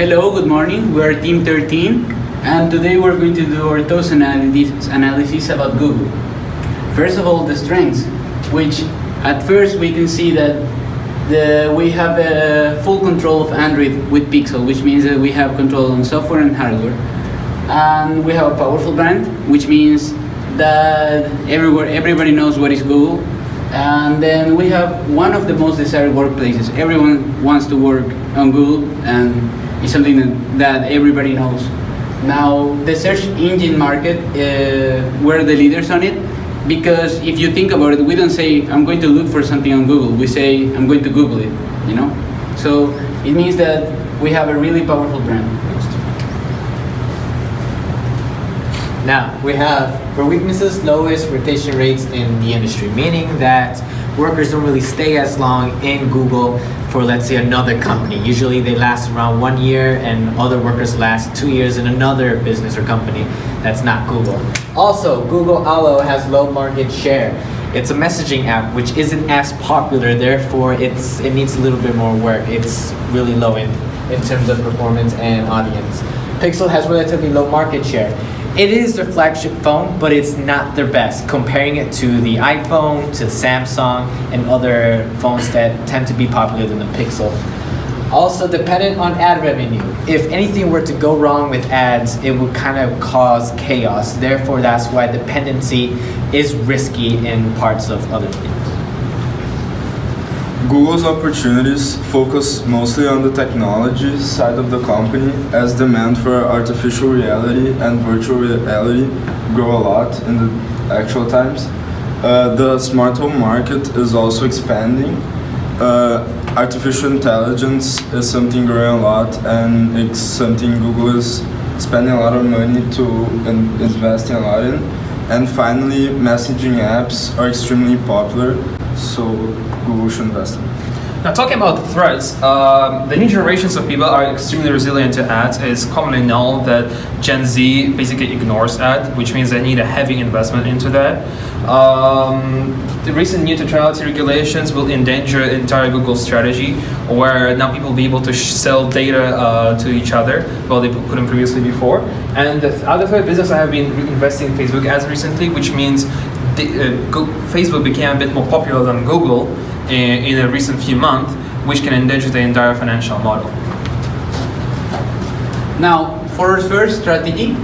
Hello, good morning. We are Team 13, and today we're going to do our TOWS analysis about Google. First of all, the strengths, which at first we can see that we have a full control of Android with Pixel, which means that we have control on software and hardware. And we have a powerful brand, which means that everybody knows what is Google. And then we have one of the most desired workplaces. Everyone wants to work on Google, and it's something that everybody knows. Now, the search engine market, we're the leaders on it, because if you think about it, we don't say, I'm going to look for something on Google. We say, I'm going to Google it, you know? So it means that we have a really powerful brand. Now, we have, for weaknesses, lowest rotation rates in the industry, meaning that workers don't really stay as long in Google for, let's say, another company. Usually they last around 1 year, and other workers last 2 years in another business or company that's not Google. Also, Google Allo has low market share. It's a messaging app which isn't as popular, therefore it needs a little bit more work. It's really low in terms of performance and audience. Pixel has relatively low market share. It is their flagship phone, but it's not their best, comparing it to the iPhone, to Samsung, and other phones that tend to be popular than the Pixel. Also dependent on ad revenue. If anything were to go wrong with ads, it would kind of cause chaos. Therefore, that's why dependency is risky in parts of other things. Google's opportunities focus mostly on the technology side of the company, as demand for artificial reality and virtual reality grow a lot in the actual times. The smart home market is also expanding. Artificial intelligence is something growing a lot, and it's something Google is spending a lot of money to and investing a lot in. And finally, messaging apps are extremely popular, so Google should invest in. Now, talking about the threats, the new generations of people are extremely resilient to ads. It's commonly known that Gen Z basically ignores ads, which means they need a heavy investment into that. The recent new neutrality regulations will endanger entire Google strategy, where now people will be able to sell data to each other, while they couldn't previously before. And the other third business, I have been investing in Facebook ads recently, which means Facebook became a bit more popular than Google in a recent few months, which can endanger the entire financial model. Now, for our first strategy,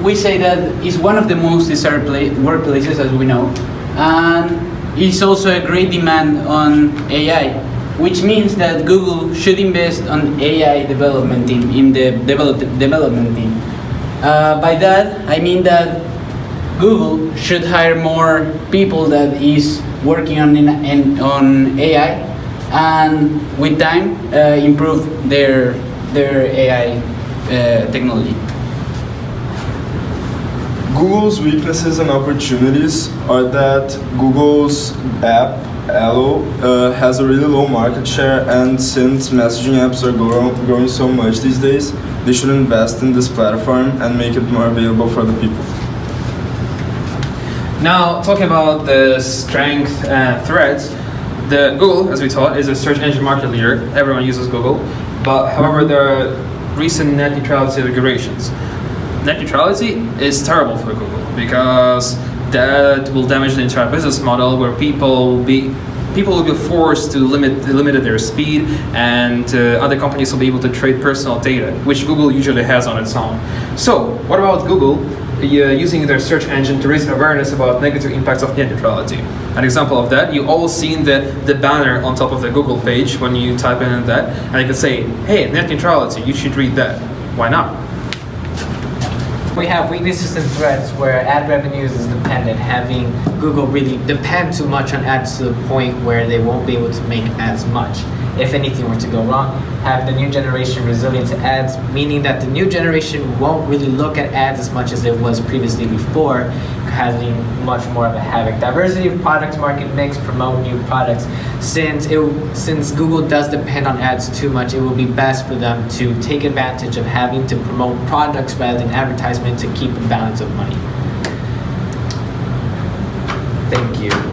we say that it's one of the most desired workplaces, as we know, and it's also a great demand on AI, which means that Google should invest on AI development team, in the development team. By that, I mean that Google should hire more people that is working on AI, and with time improve their AI technology. Google's weaknesses and opportunities are that Google's app, Allo, has a really low market share, and since messaging apps are growing so much these days, they should invest in this platform and make it more available for the people. Now, talking about the strength and threats, the Google, as we taught, is a search engine market leader. Everyone uses Google, but however, there are recent net neutrality regulations. Net neutrality is terrible for Google because that will damage the entire business model, where people will be forced to limit their speed, and other companies will be able to trade personal data, which Google usually has on its own. So, what about Google using their search engine to raise awareness about negative impacts of net neutrality? An example of that, you all seen the banner on top of the Google page when you type in that, and you can say, hey, net neutrality, you should read that. Why not? We have weaknesses and threats where ad revenues is dependent, having Google really depend too much on ads to the point where they won't be able to make as much if anything were to go wrong. Have the new generation resilient to ads, meaning that the new generation won't really look at ads as much as it was previously before, having much more of a havoc. Diversity of product market mix, promote new products. Since Google does depend on ads too much, it will be best for them to take advantage of having to promote products rather than advertisement to keep a balance of money. Thank you.